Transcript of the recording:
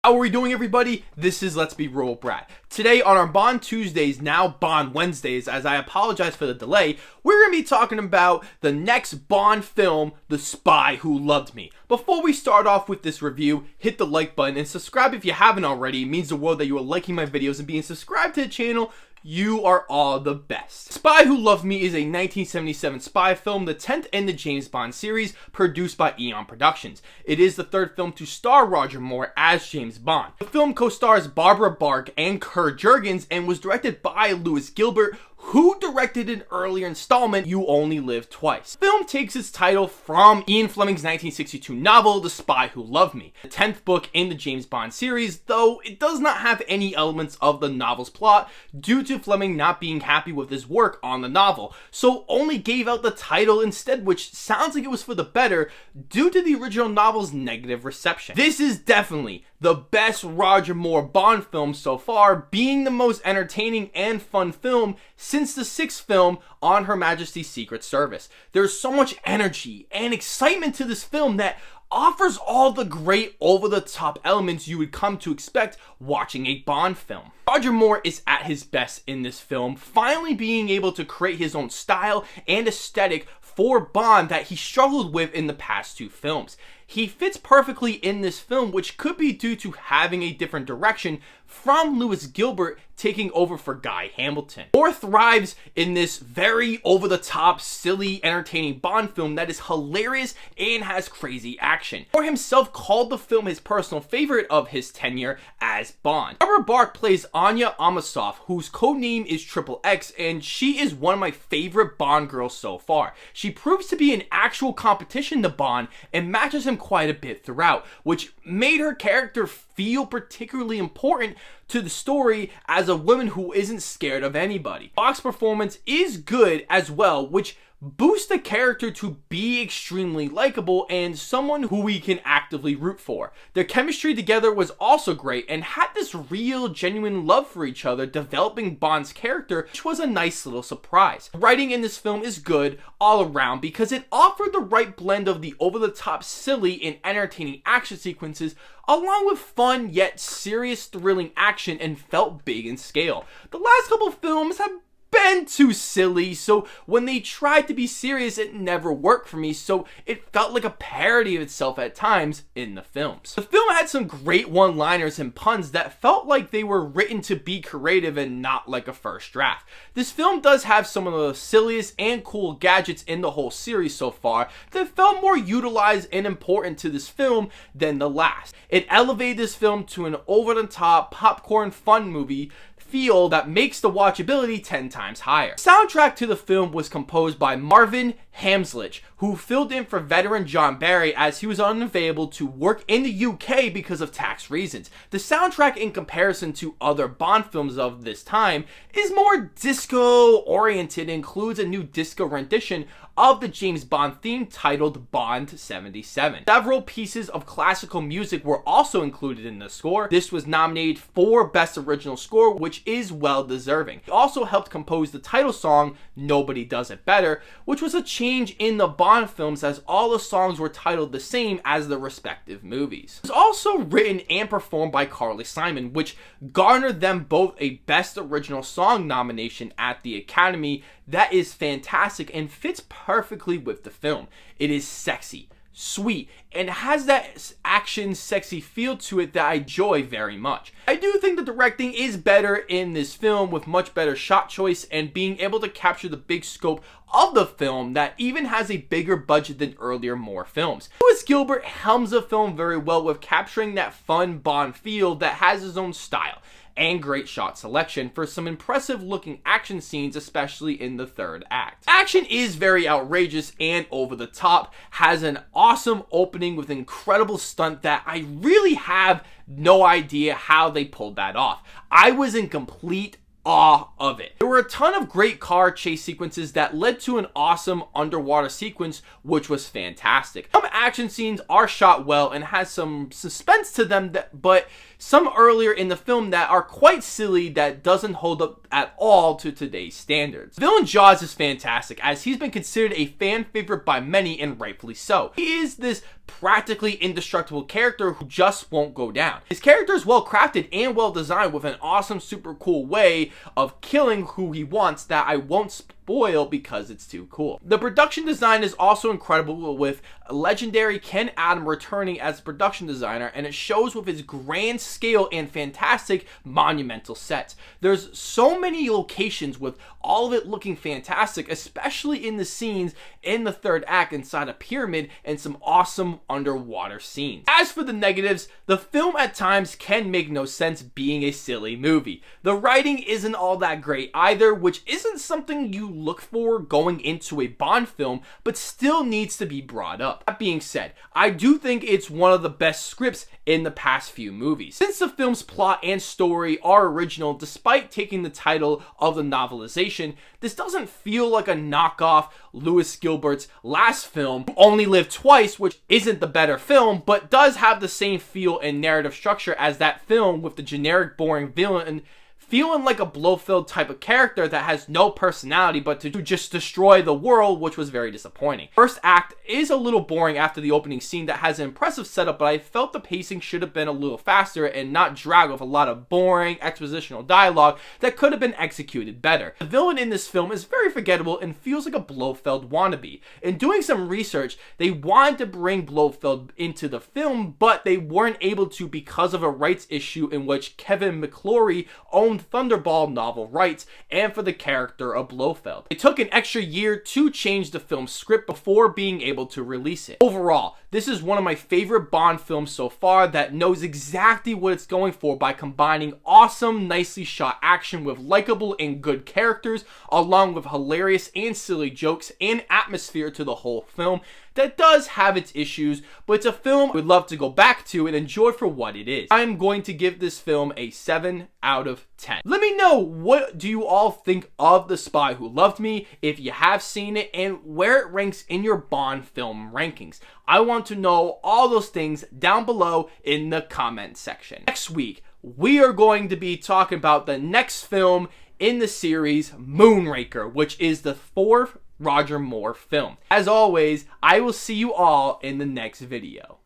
How are we doing, everybody? This is Let's Be Royal Brat. Today on our Bond Tuesdays, now Bond Wednesdays, as I apologize for the delay, we're going to be talking about the next Bond film, The Spy Who Loved Me. Before we start off with this review, hit the like button and subscribe if you haven't already. It means the world that you are liking my videos and being subscribed to the channel. You are all the best. Spy Who Loved Me is a 1977 spy film, the 10th in the James Bond series, produced by Eon Productions. It is the third film to star Roger Moore as James Bond. The film co-stars Barbara Bach and Kurt Jurgens and was directed by Louis Gilbert, who directed an earlier installment, You Only Live Twice. The film takes its title from Ian Fleming's 1962 novel, The Spy Who Loved Me, the 10th book in the James Bond series, though it does not have any elements of the novel's plot due to Fleming not being happy with his work on the novel, so only gave out the title instead, which sounds like it was for the better due to the original novel's negative reception. This is definitely the best Roger Moore Bond film so far, being the most entertaining and fun film since the 6th film on Her Majesty's Secret Service. There's so much energy and excitement to this film that offers all the great over-the-top elements you would come to expect watching a Bond film. Roger Moore is at his best in this film, finally being able to create his own style and aesthetic for Bond that he struggled with in the past two films. He fits perfectly in this film, which could be due to having a different direction from Louis Gilbert taking over for Guy Hamilton. Moore thrives in this very over-the-top, silly, entertaining Bond film that is hilarious and has crazy action. Moore himself called the film his personal favorite of his tenure as Bond. Barbara Bach plays Anya Amasov, whose codename is Triple X, and she is one of my favorite Bond girls so far. She proves to be an actual competition to Bond and matches him quite a bit throughout, which made her character feel particularly important to the story as a woman who isn't scared of anybody. Bach's performance is good as well, which boosts the character to be extremely likable and someone who we can actively root for. Their chemistry together was also great and had this real, genuine love for each other, developing Bond's character, which was a nice little surprise. The writing in this film is good all around because it offered the right blend of the over-the-top, silly, and entertaining action sequences along with fun yet serious, thrilling action, and felt big in scale. The last couple films have been too silly, so when they tried to be serious, it never worked for me, so it felt like a parody of itself at times in the films. The film had some great one-liners and puns that felt like they were written to be creative and not like a first draft. This film does have some of the silliest and cool gadgets in the whole series so far that felt more utilized and important to this film than the last. It elevated this film to an over-the-top, popcorn fun movie feel that makes the watchability 10 times higher. The soundtrack to the film was composed by Marvin Hamslich, who filled in for veteran John Barry as he was unavailable to work in the UK because of tax reasons. The soundtrack, in comparison to other Bond films of this time, is more disco-oriented and includes a new disco rendition of the James Bond theme titled Bond 77. Several pieces of classical music were also included in the score. This was nominated for Best Original Score, which is well deserving. He also helped compose the title song, Nobody Does It Better, which was a change in the Bond films as all the songs were titled the same as the respective movies. It was also written and performed by Carly Simon, which garnered them both a Best Original Song nomination at the Academy. That is fantastic and fits perfectly with the film. It is sexy, sweet, and has that action sexy feel to it that I enjoy very much. I do think the directing is better in this film with much better shot choice and being able to capture the big scope of the film that even has a bigger budget than earlier Moore films. Louis Gilbert helms the film very well with capturing that fun Bond feel that has his own style and great shot selection for some impressive looking action scenes, especially in the third act. Action is very outrageous and over the top, has an awesome opening with incredible stunt that I really have no idea how they pulled that off. I was in complete awe of it. There were a ton of great car chase sequences that led to an awesome underwater sequence, which was fantastic. Some action scenes are shot well and has some suspense to them, but some earlier in the film that are quite silly that doesn't hold up at all to today's standards. Villain Jaws is fantastic, as he's been considered a fan favorite by many, and rightfully so. He is this practically indestructible character who just won't go down. His character is well crafted and well designed, with an awesome, super cool way of killing who he wants that I won't spoil because it's too cool. The production design is also incredible, with legendary Ken Adam returning as production designer, and it shows with his grand scale and fantastic monumental sets. There's so many locations, with all of it looking fantastic, especially in the scenes in the third act inside a pyramid and some awesome underwater scenes. As for the negatives, the film at times can make no sense, being a silly movie. The writing isn't all that great either, which isn't something you look for going into a Bond film, but still needs to be brought up. That being said, I do think it's one of the best scripts in the past few movies. Since the film's plot and story are original, despite taking the title of the novelization, this doesn't feel like a knockoff Lewis Gilbert's last film, Only Live Twice, which isn't the better film, but does have the same feel and narrative structure as that film, with the generic boring villain feeling like a Blofeld type of character that has no personality but to just destroy the world, which was very disappointing. First act is a little boring after the opening scene that has an impressive setup, but I felt the pacing should have been a little faster and not drag with a lot of boring expositional dialogue that could have been executed better. The villain in this film is very forgettable and feels like a Blofeld wannabe. In doing some research, they wanted to bring Blofeld into the film, but they weren't able to because of a rights issue in which Kevin McClory owned Thunderball novel rights and for the character of Blofeld. It took an extra year to change the film's script before being able to release it. Overall, this is one of my favorite Bond films so far that knows exactly what it's going for by combining awesome, nicely shot action with likable and good characters, along with hilarious and silly jokes and atmosphere to the whole film that does have its issues, but it's a film I would love to go back to and enjoy for what it is. I'm going to give this film a 7 out of 10. Let me know, what do you all think of The Spy Who Loved Me, if you have seen it, and where it ranks in your Bond film rankings. I want to know all those things down below in the comment section. Next week, we are going to be talking about the next film in the series, Moonraker, which is the 4th Roger Moore film. As always, I will see you all in the next video.